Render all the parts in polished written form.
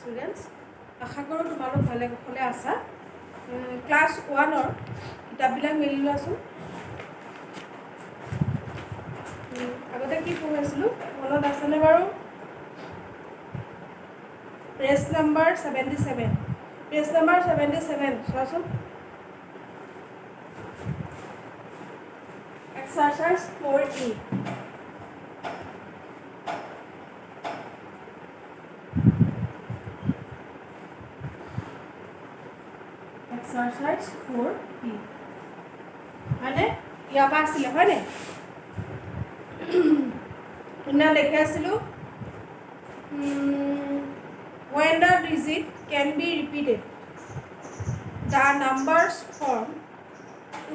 Students, আশা কৰোঁ তোমালোক ভালে কুশলে আছা। ক্লাছ 1ৰ কিতাপবিলাক মেলি লোৱাচোন। আগতে কি পঢ়াইছিলোঁ মনত আছেনে বাৰু? পেজ নাম্বাৰ 77, পেজ নাম্বাৰ 77 চোৱাচোন। Exercise 4E। এক্সাৰচাইজ 4E হয়নে? ইয়াৰ পৰা আছিলে হয়নে? শুনা দেখি আছিলোঁ। When the digit can be repeated, the numbers form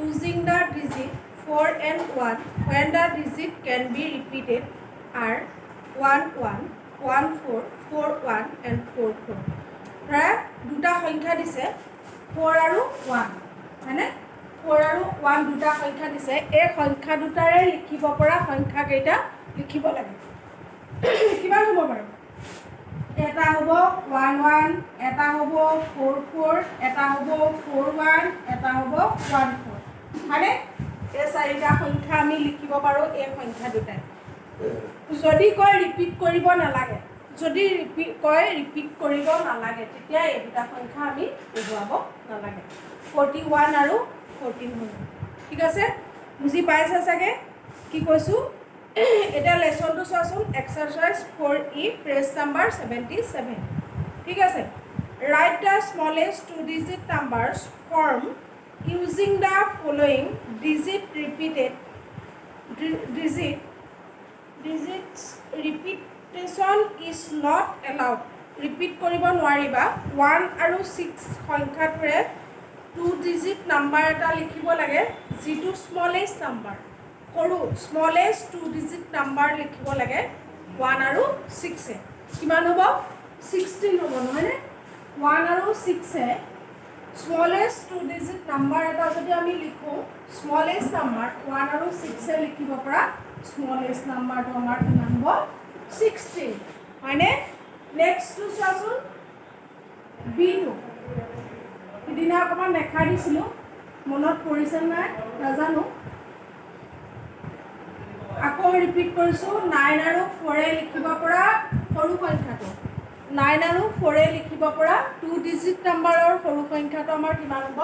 using the digit 4 and 1. When the digit can be repeated are 1 1, 1 4, 4 1 and 4 4. প্ৰায় দুটা সংখ্যা দিছে 4 আৰু 1 হয়নে? 4 আৰু 1 দুটা সংখ্যা দিছে। এই সংখ্যা দুটাৰে লিখিব পৰা সংখ্যা কেইটা লিখিব লাগে। কিমান হ'ব বাৰু? এটা হ'ব 1 1, এটা হ'ব 4 4, এটা হ'ব 4 1, এটা হ'ব 1 4 হয়নে? এই চাৰিটা সংখ্যা আমি লিখিব পাৰোঁ এই সংখ্যা দুটাই। যদি কয় ৰিপিট কৰিব নালাগে, যদি ৰিপিট কৰিব নালাগে তেতিয়া এই দুটা সংখ্যা আমি পঢ়ুৱাব নালাগে। 41 আৰু 14 হ'ব। ঠিক আছে? বুজি পাইছা চাগে কি কৈছোঁ? এটা লেসনটো চোৱাচোন। Exercise 4E page number 77। ঠিক আছে? Right the smallest 2 digit numbers form using the following digit repeated digits repetition is not allowed. Repeat কৰিব নোৱাৰিবা। 1 আৰু 6 সংখ্যাটোৰে 2 digit নাম্বাৰ এটা লিখিব লাগে, যিটো স্মলেষ্ট নাম্বাৰ সৰু স্মলেষ্ট 2 digit নাম্বাৰ লিখিব লাগে 1 আৰু 6 কিমান হ'ব? 16 হ'ব নহয়নে? 1 আৰু 6 স্মলেষ্ট 2 digit নাম্বাৰ এটা যদি আমি লিখোঁ, স্মলেষ্ট নাম্বাৰ 1 আৰু 6 লিখিব পৰা স্মলেষ্ট নাম্বাৰটো আমাৰ কিমান হ'ব? 16 হয়নে? নেক্সটটো চোৱাচোন বিটো। সিদিনা অকণমান দেখাই দিছিলোঁ, মনত পৰিছে নাই নাজানো। আকৌ ৰিপিট কৰিছোঁ। 9 আৰু 4 লিখিব পৰা সৰু সংখ্যাটো 9 আৰু 4 লিখিব পৰা 2 digit নাম্বাৰৰ সৰু সংখ্যাটো আমাৰ কিমান হ'ব?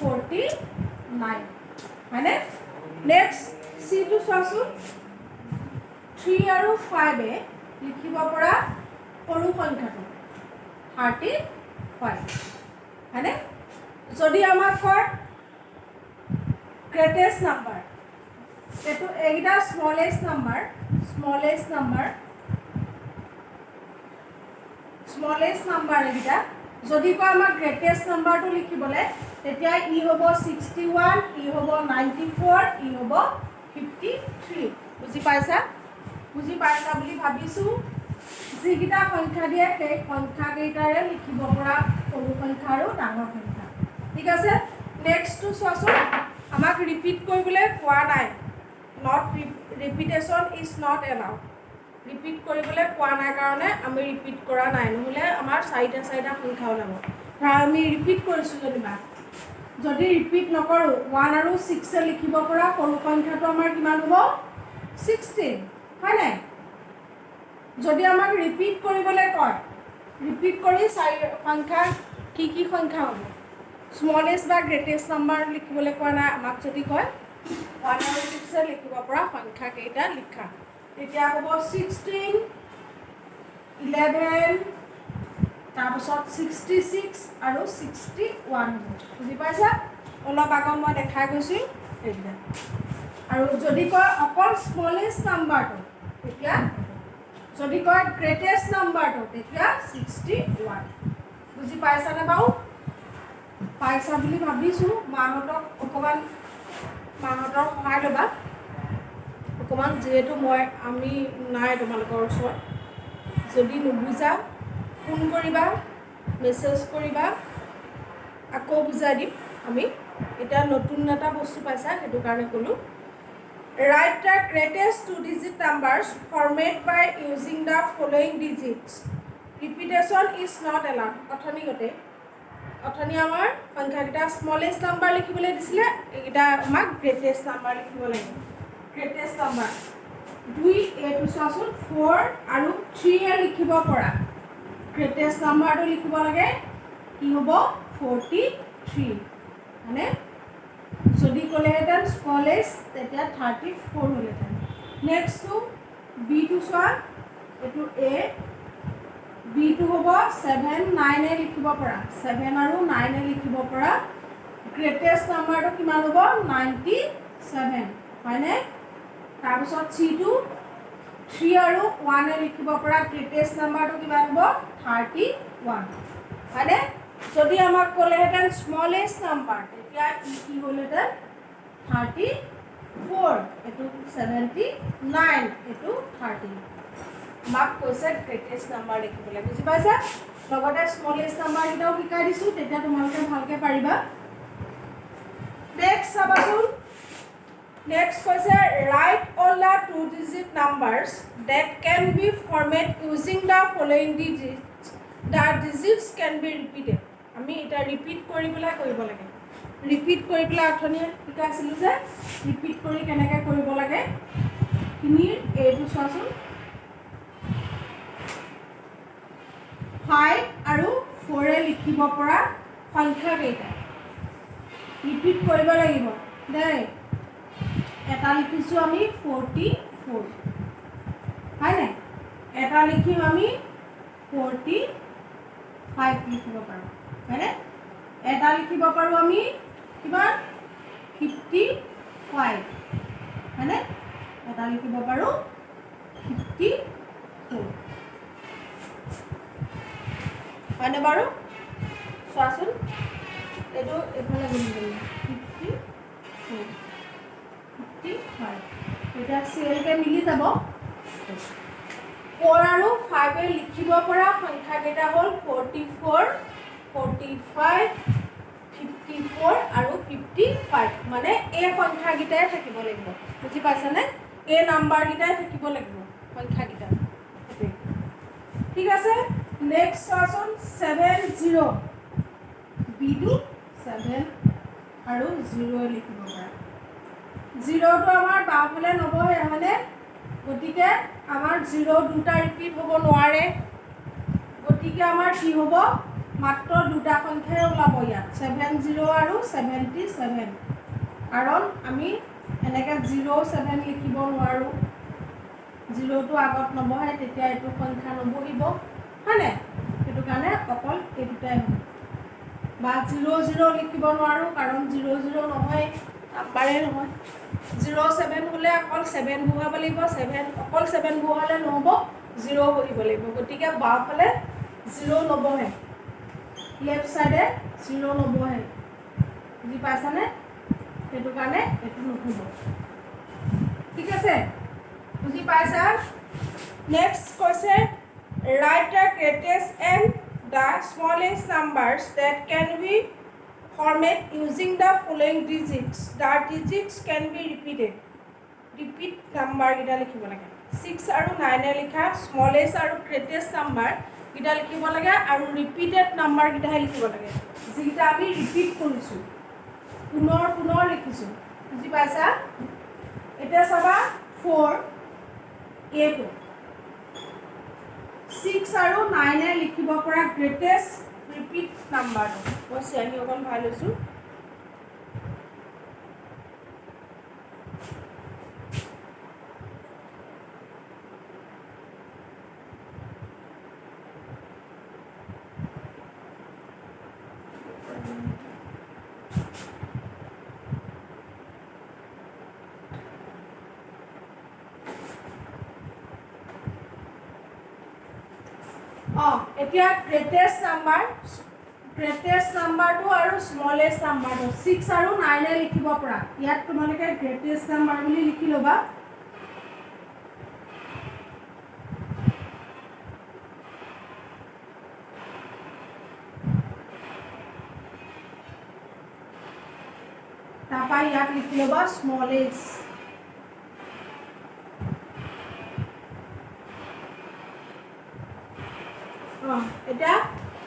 49 হয়নে? নেক্সট চিটো চোৱাচোন। 3 আৰু 5 লিখিব পৰা সৰু সংখ্যাটো 35 হয়নে? যদি আমাক কয় গ্ৰেটেষ্ট নাম্বাৰ, এইকেইটা স্মলেষ্ট নাম্বাৰ এইকেইটা যদি কয় আমাক গ্ৰেটেষ্ট নাম্বাৰটো লিখিবলৈ, তেতিয়া ই হ'ব 61, ই হ'ব 94, ই হ'ব 53। বুজি পাইছা? বুজি পাইছা বুলি ভাবিছোঁ। যিকেইটা সংখ্যা দিয়ে সেই সংখ্যাকেইটাৰে লিখিব পৰা সৰু সংখ্যা আৰু ডাঙৰ সংখ্যা। ঠিক আছে? নেক্সটটো চোৱাচোন। আমাক ৰিপিট কৰিবলৈ কোৱা নাই। ৰিপিটেশ্যন ইজ নট এলাউড। ৰিপিট কৰিবলৈ কোৱা নাই কাৰণে আমি ৰিপিট কৰা নাই, নহ'লে আমাৰ চাৰিটা সংখ্যা ওলাব। ধৰা আমি ৰিপিট কৰিছোঁ যেনিবা, যদি ৰিপিট নকৰোঁ 1 আৰু 6 লিখিব পৰা সৰু সংখ্যাটো আমাৰ কিমান হ'ব? 16 হয় নাই? যদি আমাক ৰিপিট কৰিবলৈ কয়, ৰিপিট কৰি সংখ্যা কি সংখ্যা হ'ব? স্মলেষ্ট বা গ্ৰেটেষ্ট নাম্বাৰ লিখিবলৈ কোৱা নাই। আমাক যদি কয় 1 আৰু 6 লিখিব পৰা সংখ্যা কেইটা লিখা, তেতিয়া হ'ব 16, 11, তাৰপিছত 66 আৰু 61 হ'ব। বুজি পাইছা? অলপ আগত মই দেখাই গৈছোঁ এইকেইটা। আৰু যদি কয় অকল স্মলেষ্ট নাম্বাৰটো, তেতিয়া যদি কয় গ্ৰেটেষ্ট নাম্বাৰটো, তেতিয়া 61। বুজি পাইছানে বাৰু? পাইছা বুলি ভাবিছোঁ। মাহঁতক সহায় ল'বা অকণমান, যিহেতু আমি নাই তোমালোকৰ ওচৰত। যদি নুবুজা ফোন কৰিবা, মেছেজ কৰিবা, আকৌ বুজাই দিম আমি। এতিয়া নতুন এটা বস্তু পাইছা, সেইটো কাৰণে ক'লোঁ। Write the greatest 2 digit numbers formed by using the following digits repetition is not allowed. অথনি আমাৰ সংখ্যাকেইটা স্মলেষ্ট নাম্বাৰ লিখিবলৈ দিছিলে, এইকেইটা আমাক গ্ৰেটেষ্ট নাম্বাৰ লিখিব লাগিব। গ্ৰেটেষ্ট নাম্বাৰ 2 এইটো চোৱাচোন 4 আৰু 3 এ লিখিব পৰা গ্ৰেটেষ্ট নাম্বাৰটো লিখিব লাগে কি হ'ব 43 মানে যদি ক'লেহেঁতেন স্মলেষ্ট তেতিয়া 34 হ'লেহেঁতেন। নেক্সটটো বিটো চোৱা, এইটো এ, বিটো হ'ব 7 9 এ লিখিব পৰা, 7 আৰু 9 এ লিখিব পৰা গ্ৰেটেষ্ট নাম্বাৰটো কিমান হ'ব 97 হয়নে। তাৰপিছত চিটো 3 আৰু 1 এ লিখিব পৰা গ্ৰেটেষ্ট নাম্বাৰটো কিমান হ'ব 31 হয়নে। যদি আমাক ক'লেহেঁতেন স্মলেষ্ট নাম্বাৰ তেতিয়া কি হ'লহেঁতেন 34, এইটো 79, এইটো 30। আমাক কৈছে গ্ৰেটেষ্ট নাম্বাৰ লিখিবলৈ, বুজি পাইছা। লগতে স্মলেষ্ট নাম্বাৰকেইটাও শিকাই দিছোঁ, তেতিয়া তোমালোকে ভালকৈ পাৰিবা। নেক্সট চাবাচোন, নেক্সট কৈছে right all the 2 digit numbers that can be formed using the following digits. The digits can be repeated. আমি এটা ৰিপিট কৰি পেলাই কৰিব লাগে। ৰিপিট কৰি পেলাই অথনি শিকাইছিলোঁ যে ৰিপিট কৰি কেনেকৈ কৰিব লাগে। তুমি এইটো চোৱাচোন 5 আৰু 4 এ লিখিব পৰা সংখ্যাকেইটা ৰিপিট কৰিব লাগিব দেই। এটা লিখিছোঁ আমি 44 হয়নে, এটা লিখিম আমি 45 লিখিব পাৰোঁ হয়নে, এটা লিখিব পাৰোঁ আমি কিমান 55 হয়নে, এটা লিখিব পাৰোঁ 54 হয়নে বাৰু। চোৱাচোন এইটো এইফালে গুণি দিলোঁ 54 55, এতিয়া চিৰিয়েলকৈ মিলি যাব। 4 আৰু 5 এ লিখিব পৰা সংখ্যাকেইটা হ'ল 44 45 54 আৰু 55 মানে এই সংখ্যাকেইটাই থাকিব লাগিব, বুজি পাইছানে। এই নাম্বাৰকেইটাই থাকিব লাগিব সংখ্যাকেইটা, ঠিক আছে। নেক্সট চোৱাচোন 70, বিটো 7 আৰু 0 লিখিব পৰা। 0টো আমাৰ বাওঁফালে নবহে হয়নে, গতিকে আমাৰ 0 দুটা ৰিপিট হ'ব নোৱাৰে, গতিকে আমাৰ কি হ'ব মাত্ৰ দুটা সংখ্যাই ওলাব ইয়াত 70 আৰু 77, কাৰণ আমি এনেকৈ 07 লিখিব নোৱাৰোঁ, 0টো আগত নবহে তেতিয়া এইটো সংখ্যা নবহিব হয়নে, সেইটো কাৰণে অকল এই দুটাই হ'ব। বা 00 লিখিব নোৱাৰোঁ কাৰণ 00 নহয়, নাম্বাৰেই নহয়। 07 হ'লে অকল 7 বহাব লাগিব, অকল 7 বহালে নহ'ব, 0 বহিব লাগিব, গতিকে বাওঁফালে 0 নবহে, লেফ্ট চাইডে 0 নবহে, বুজি পাইছানে, সেইটো কাৰণে এইটো নহ'ব, ঠিক আছে, বুজি পাইছা। নেক্সট কৈছে write the greatest and the smallest numbers that can be formed using the following digits. The digits can be repeated. Repeat number কেইটা লিখিব লাগে। 6 আৰু 9 এ লিখা স্মলেষ্ট আৰু গ্ৰেটেষ্ট নাম্বাৰ কেইটা লিখিব লাগে আৰু ৰিপিটেড নাম্বাৰ কেইটাহে লিখিব লাগে, যিকেইটা আমি ৰিপিট কৰিছোঁ, পুনৰ লিখিছোঁ, বুজি পাইছা। এতিয়া চাবা 4 এইটো 6 আৰু 9 এ লিখিব পৰা গ্ৰেটেষ্ট ৰিপিট নাম্বাৰটো। মই চিয়াহী অকণ ভাল লৈছোঁ। এতিয়া গ্ৰেটেষ্ট নাম্বাৰটো আৰু স্মলেষ্ট নাম্বাৰটো 6 আৰু 9 এ লিখিব পৰা, ইয়াত তোমালোকে গ্ৰেটেষ্ট নাম্বাৰ বুলি লিখি ল'বা। তাৰপৰা ইয়াত লিখি ল'বা স্মলেষ্ট। এতিয়া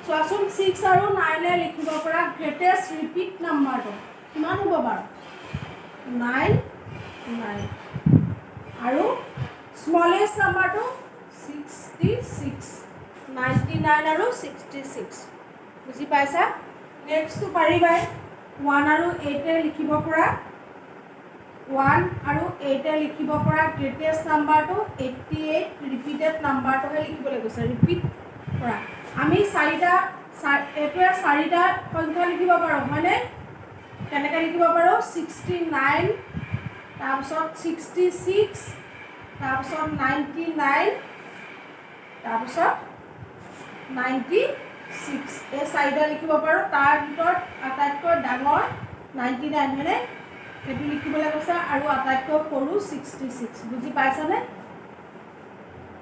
চোৱাচোন 6 আৰু 9 লিখিব পৰা গ্ৰেটেষ্ট ৰিপিট নাম্বাৰটো কিমান হ'ব বাৰু 9 আৰু স্মলেষ্ট নাম্বাৰটো 66 99 আৰু 66 বুজি পাইছা নেক্সটটো পাৰিবাই 1 আৰু 8 লিখিব পৰা 1 আৰু 8 লিখিব পৰা গ্ৰেটেষ্ট নাম্বাৰটো 88 ৰিপিটেড নাম্বাৰটোহে লিখিবলৈ কৈছে ৰিপিট কৰা আমি চাৰিটা সংখ্যা লিখিব পাৰোঁ হয়নে কেনেকৈ লিখিব পাৰোঁ 69 তাৰপিছত 66 তাৰপিছত 99 তাৰপিছত 96 এই চাৰিটা লিখিব পাৰোঁ তাৰ ভিতৰত আটাইতকৈ ডাঙৰ 99 হয়নে সেইটো লিখিবলৈ কৈছে আৰু আটাইতকৈ সৰু 66 বুজি পাইছানে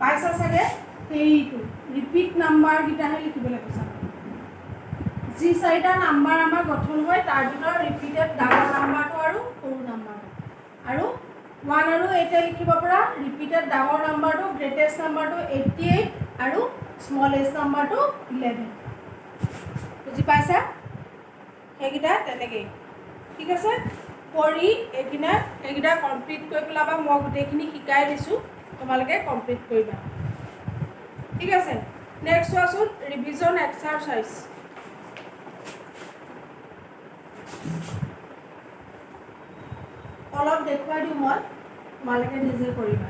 পাইছা চাগে সেইটো ৰিপিট নাম্বাৰকেইটাহে লিখিবলৈ কৈছে যি চাৰিটা নাম্বাৰ আমাৰ গঠন হয় তাৰ ভিতৰত ৰিপিটেড ডাঙৰ নাম্বাৰটো আৰু সৰু নাম্বাৰটো আৰু 1 আৰু 8 লিখিব পৰা ৰিপিটেড ডাঙৰ নাম্বাৰটো গ্ৰেটেষ্ট নাম্বাৰটো 88 আৰু স্মলেষ্ট নাম্বাৰটো 11 বুজি পাইছা সেইকেইটা তেনেকেই ঠিক আছে কৰি এইকেইটা কমপ্লিট কৰি পেলাবা মই গোটেইখিনি শিকাই দিছোঁ তোমালোকে কমপ্লিট কৰিবা ঠিক আছে নেক্সট চোৱাচোন ৰিভিজন এক্সাৰচাইজ অলপ দেখুৱাই দিওঁ মই তোমালোকে নিজে কৰিবা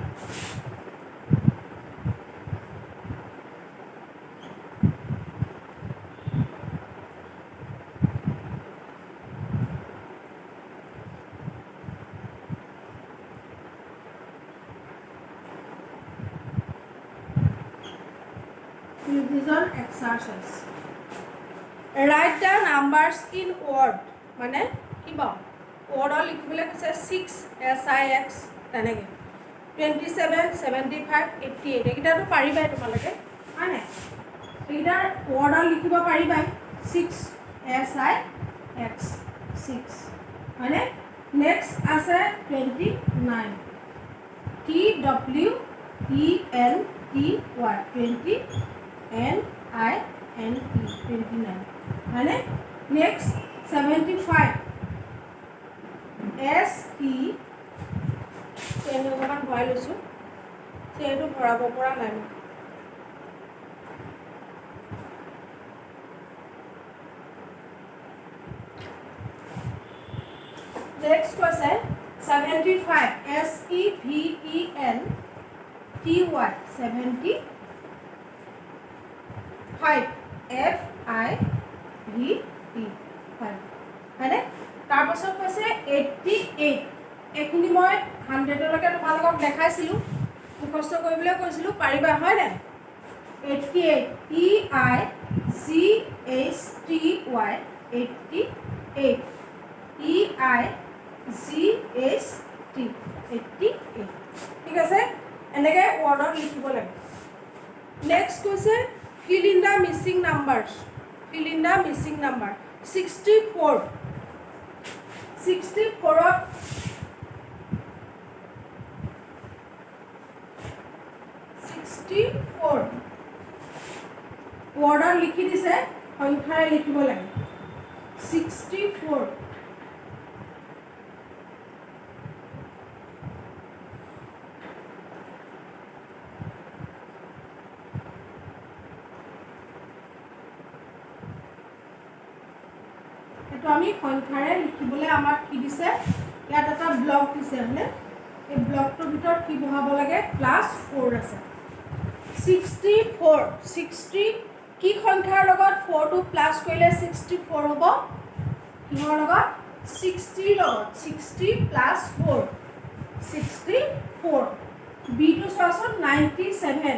revision exercise write the numbers in word মানে কি বা word লিখিবলৈ কৈছে 6 six তেনেকৈ 27 75 88 এইকেইটাতো পাৰিবাই তোমালোকে হয় নাই এইকেইটাৰ word লিখিব পাৰিবাই 6 six 6 হয়নে নেক্সট আছে 29 TWENTY 20 NINE 29 হয়নে নেক্সট 75 SE অকণমান ভৰাই লৈছোঁ সেইটো ভৰাব পৰা নাই মই নেক্সট কৈছে 75 SEVENTY 70 5 FIVE 5 হয়নে তাৰপাছত কৈছে 88 এইখিনি মই 100লৈকে তোমালোকক দেখাইছিলোঁ মুখস্থ কৰিবলৈ কৈছিলোঁ পাৰিবা হয় নাই 88 EIGHTY 88 EIGHT 88 ঠিক আছে এনেকৈ ৱৰ্ডত লিখিব লাগে নেক্সট কৈছে fill in the missing numbers 64 ৱৰ্ডত লিখি দিছে সংখ্যাৰে লিখিব লাগে 64 আমি সংখ্যাৰে লিখিবলৈ আমাক কি দিছে ইয়াত এটা ব্লক দিছে হয়নে এই ব্লকটোৰ ভিতৰত কি বহাব লাগে +4 আছে 60 কি সংখ্যাৰ লগত 4 টো প্লাস কৰিলে 64 হ'ব কিহৰ লগত 60 লগত 60 + 4 64 b টো চোৱাচোন 97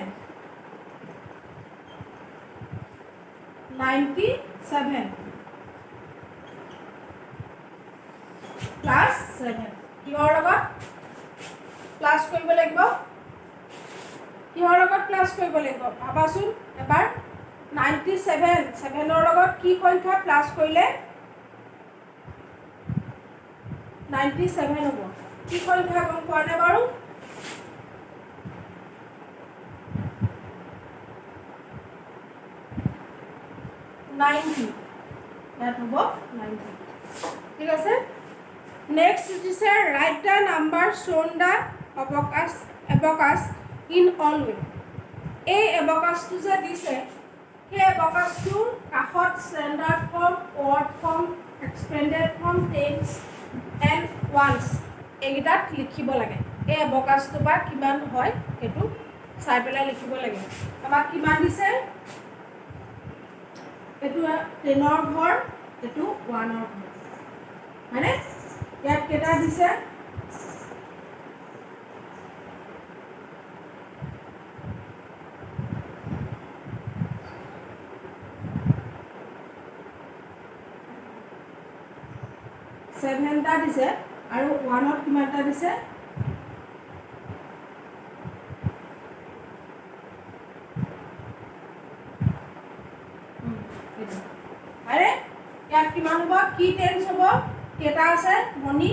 +7 কিহৰ লগত প্লাস কৰিব লাগিব কিহৰ লগত প্লাস কৰিব লাগিব ভাবাচোন এবাৰ 97 7ৰ লগত কি সংখ্যা প্লাস কৰিলে 97 হ'ব কি সংখ্যা গম পোৱা নে বাৰু 90 ইয়াত হ'ব 90 ঠিক আছে নেক্সট দিছে ৰাইট দ্য নাম্বাৰ শোন the abacus in all way এই abacusটো যে দিছে সেই abacusটোৰ কাষত standard form word form expanded form tens and ones এইকেইটাত লিখিব লাগে এই abacusটো বা কিমান হয় সেইটো চাই পেলাই লিখিব লাগে আমাক কিমান দিছে এটো 10 ৰ ঘৰ এটো 1 ৰ ঘৰ মানে ইয়াত কেটা দিছে সেভেনটা দিছে আৰু 1 ত কিমানটা দিছে আরে ইয়াত কিমান হ'ব কি টেন্স হ'ব কেটা আছে মনি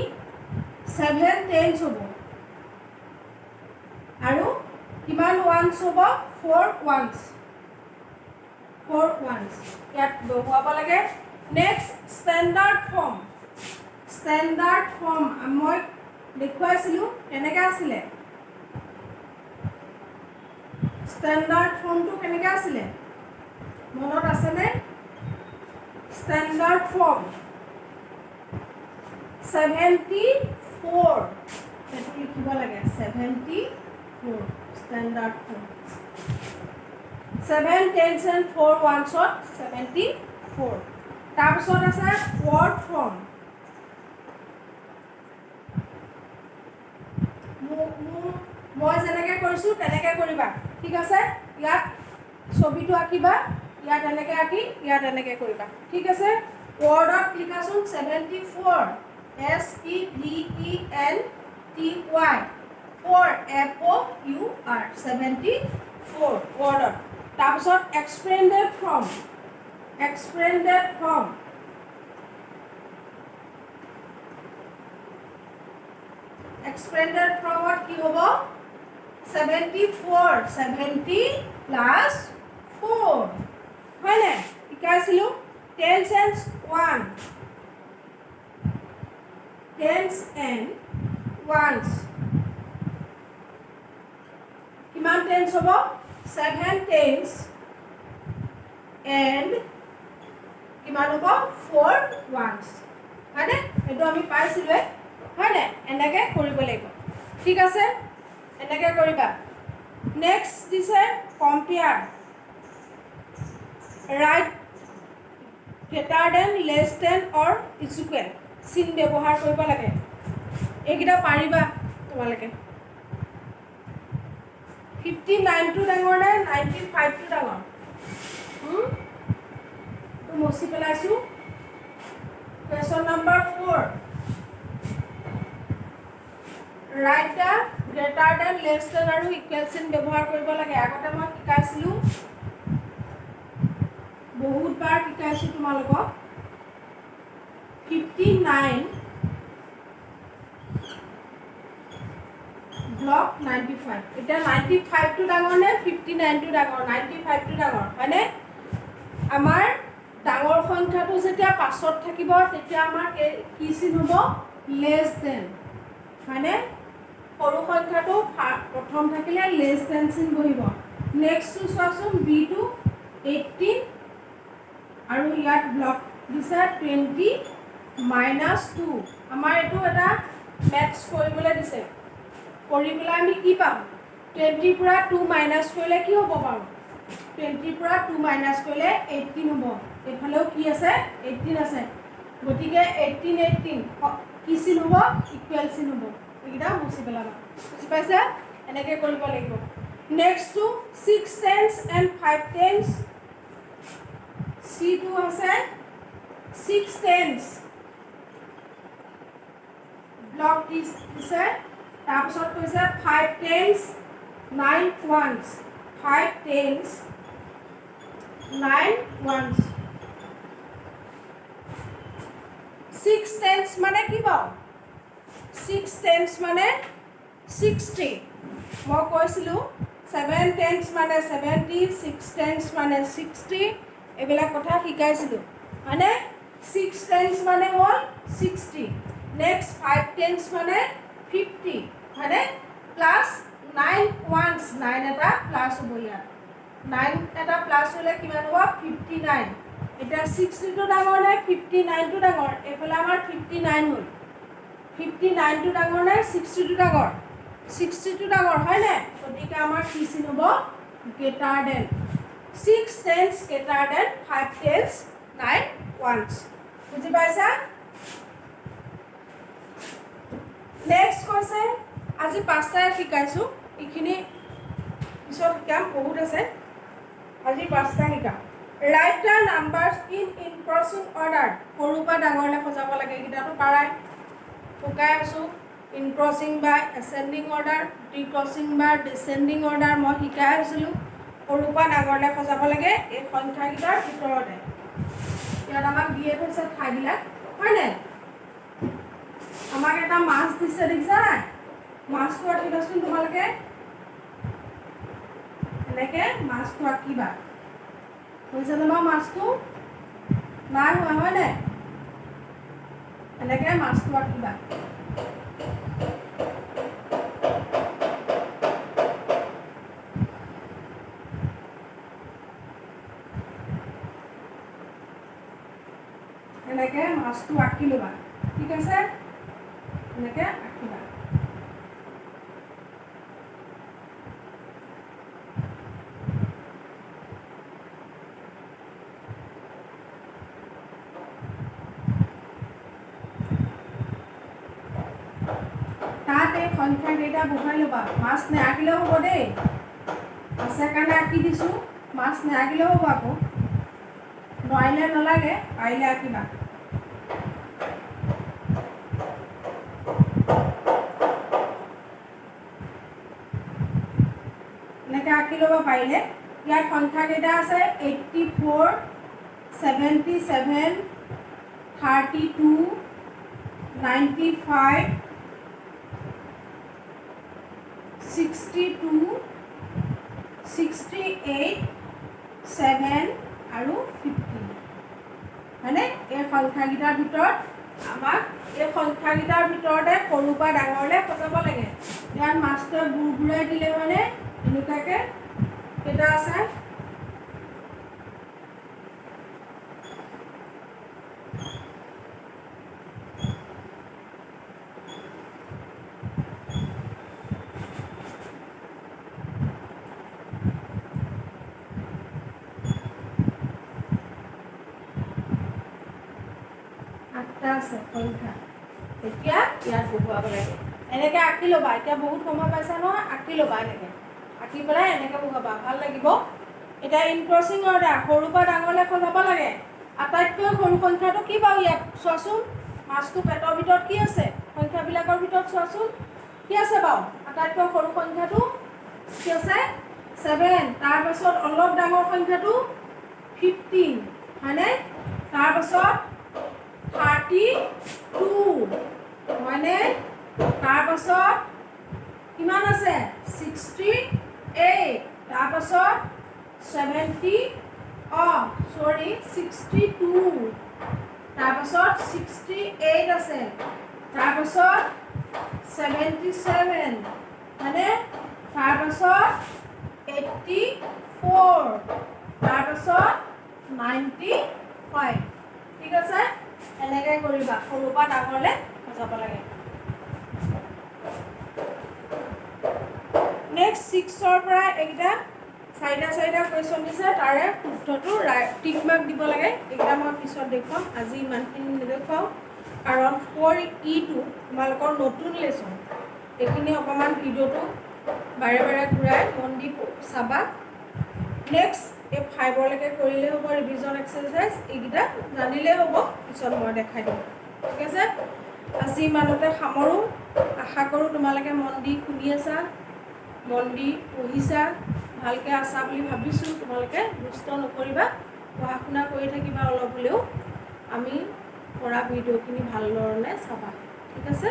7 টেন্স হ'ব আৰু কিমান ওয়ান্স হ'ব 4 ওয়ান্স ইয়াত বহুৱাব লাগে নেক্সট স্ট্যান্ডাৰ্ড ফৰ্ম মই দেখুৱাইছিলো কেনেকৈ আছিলে স্ট্যান্ডার্ড ফর্মটো কেনেকৈ আছিলে মনত আছে নে স্ট্যান্ডার্ড ফর্ম 74 এটো লিখিব লাগে 74 স্ট্যান্ডার্ড ফর্ম 7 টেন্স এন্ড 4 ওয়ান্সত 74 তাৰপিছত আছে ওয়াৰ্ড ফৰ্ম মই যেনেকৈ কৰিছো তেনেকৈ কৰিবা ঠিক আছে ইয়াত ছবিটো আঁকিবা ইয়াত এনেকৈ আঁকি ইয়াত এনেকৈ কৰিবা ঠিক আছে ওয়াৰ্ডত লিখাছোন 74 SEVENTY 4 FOUR 74 ওয়াৰ্ডত তাৰপিছত এক্সপেন্ডেড ফর্ম expanded form কি হ'ব 74 70 plus 4 হয়নে শিকাইছিলো টেন্স এন্ড 1 কিমান টেন্স হ'ব 7 টেন্স এন্ড কিমান হ'ব 4 ওয়ান্স হয়নে এটো আমি পাইছিলো হয়নে এনেকৈ কৰিব লাগিব ঠিক আছে এনেকৈ কৰিবা নেক্সট দিছে compare right greater than less than or equal চিন ব্যৱহাৰ কৰিব লাগে এইকেইটা পাৰিবা তোমালোকে 59 টো ডাঙৰ নে 95 টো ডাঙৰ তো মচি পেলাইছো question number 4 right the greater than less than আৰু ইকুৱেল চিন ব্যৱহাৰ কৰিব লাগে আগতে মই শিকাইছিলো বহুতবাৰ শিকাইছো তোমালোকক 59 ব্লক 95 এটা 95 টো ডাঙৰ নে 59 টো ডাঙৰ 95 টো ডাঙৰ মানে আমাৰ ডাঙৰ সংখ্যাটো যেতিয়া পাছত থাকিব তেতিয়া আমাৰ কি চিন হ'ব লেছ দেন মানে সৰু সংখ্যাটো প্ৰথম থাকিলে লেছ দেন চিন বহিব নেক্সট চোৱাচোন বি টু 18 আৰু ইয়াত ব্লক দিছে 20 -2 আমাৰ এটো এটা ম্যাথছ কৰিবলৈ দিছে কৰি পেলাই আমি কি পাম 20 পৰা 2 মাইনাস কৰিলে কি হ'ব বাৰু 20 পৰা 2 মাইনাস কৰিলে 18 হ'ব এফালেও কি আছে 18 আছে গতিকে 18 কি চিন হ'ব ইকুৱেল চিন হ'ব এইটা মুছি পেলাবা বুজি পাইছা এনেকৈ কৰিব লাগিব next to 6 tens and 5 tens C2 আছে 6 টেন্স ব্লক দিছে তাৰপিছত কৈছে 5 tens 9 ones 5 tens 9 ones 6 tens মানে কি বাৰু 6 টেন্স মানে 60 মই কৈছিলো 7 টেন্স মানে 70 6 টেন্স মানে 60 এইবিলাক কথা শিকাইছিলোঁ মানে 6 টেন্স মানে হ'ল 60 নেক্সট 5 টেন্স মানে 50 হয়নে প্লাছ 9 ওৱান্স 9 এটা প্লাছ হ'ব ইয়াত 9 এটা প্লাছ হ'লে কিমান হ'ব 59 এতিয়া 60টো ডাঙৰ নে 59টো ডাঙৰ এইফালে আমাৰ 59 হ'ল 59টো ডাঙৰ নে 60টো ডাঙৰ 60টো ডাঙৰ হয়নে গতিকে আমাৰ কি চিন হ'ব greater than 6 tense greater than 5 tens 9 once বুজি পাইছা নেক্সট কৈছে আজি 5টা শিকাইছোঁ এইখিনি পিছত শিকাম বহুত আছে আজি 5টা শিকাম right the numbers in crossing order সৰুৰ পৰা ডাঙৰলৈ সজাব লাগে এইকেইটাতো পাৰাই শিকাই আছোঁ ইন ক্ৰছিং বা এচেণ্ডিং অৰ্ডাৰ ডিক্ৰছিং বা ডিচেণ্ডিং অৰ্ডাৰ মই শিকাই আছিলোঁ সৰুৰ পৰা ডাঙৰলৈ সজাব লাগে এই সংখ্যাকেইটাৰ ভিতৰতে ইয়াত আমাক দিয়ে থৈছে ঠাইবিলাক হয়নে আমাক এটা মাছ দিছে দেখিছা নাই মাছটো আঁকিবাচোন তোমালোকে এনেকৈ মাছটো আঁকিবা হৈছে তোমাৰ মাছটো নাই হোৱা হয়নে এনেকৈ মাছটো আঁকিবা এনেকৈ মাছটো আঁকি ল'বা ঠিক আছে এনেকৈ আঁকিবা তাত এই সংখ্যাকেইটা বহাই ল'বা মাছ নেআঁকিলেও হ'ব দেই আছে কাৰণে আঁকি দিছোঁ মাছ নেআঁকিলেও হ'ব আকৌ নোৱাৰিলে নালাগে পাৰিলে আঁকিবা এনেকৈ আঁকি ল'ব পাৰিলে ইয়াৰ সংখ্যাকেইটা আছে 84 77 32 95 62 68 7 আৰু 50 হয়নে এই সংখ্যাকেইটাৰ ভিতৰত আমাক এই সংখ্যাকেইটাৰ ভিতৰতে সৰুৰ পৰা ডাঙৰলৈ সজাব লাগে ইয়াত মাছটোৱে বুৰবুৰাই দিলে মানে এনেকুৱাকৈ কেইটা আছে আছে সংখ্যা এতিয়া ইয়াত বহুৱাব লাগে এনেকৈ আঁকি ল'বা এতিয়া বহুত সময় পাইছা নহয় আঁকি ল'বা এনেকৈ আঁকি পেলাই এনেকৈ বহুৱাবা ভাল লাগিব এতিয়া ইন ক্ৰছিং অৰ্ডাৰ সৰুৰ পৰা ডাঙৰলৈ সজাব লাগে আটাইতকৈ সৰু সংখ্যাটো কি বাৰু ইয়াত চোৱাচোন মাছটো পেটৰ ভিতৰত কি আছে সংখ্যাবিলাকৰ ভিতৰত চোৱাচোন কি আছে বাৰু আটাইতকৈ সৰু সংখ্যাটো কি আছে 7 তাৰপাছত অলপ ডাঙৰ সংখ্যাটো 15 হয়নে তাৰপাছত 32 হয়নে তাৰপাছত কিমান আছে 68 তাৰপাছত 62 তাৰপাছত 68 আছে তাৰপাছত 77 হয়নে তাৰপাছত 84 তাৰপাছত 95 ঠিক আছে এনেকৈ কৰিবা সৰুৰ পৰা ডাঙৰলৈ সজাব লাগে নেক্সট 6ৰ পৰা এইকেইটা চাৰিটা কুৱেশ্যন দিছে তাৰে শুদ্ধটো টিক মাৰ্ক দিব লাগে এইকেইটা মই পিছত দেখুৱাম আজি ইমানখিনি নেদেখুৱাওঁ কাৰণ 4E2 তোমালোকৰ নতুন লেচন এইখিনি অকণমান ভিডিঅ'টো বাৰে বাৰে ঘূৰাই মন দি চাবা নেক্সট এই 5লৈকে কৰিলেই হ'ব ৰিভিজন এক্সাৰচাইজ এইকেইটা জানিলেই হ'ব পিছত মই দেখাই দিম ঠিক আছে আজি ইমানতে সামৰোঁ আশা কৰোঁ তোমালোকে মন দি শুনি আছা মন দি পঢ়িছা ভালকৈ আছা বুলি ভাবিছোঁ তোমালোকে দুষ্ট নকৰিবা পঢ়া শুনা কৰি থাকিবা অলপ হ'লেও আমি কৰা ভিডিঅ'খিনি ভাল ধৰণে চাবা ঠিক আছে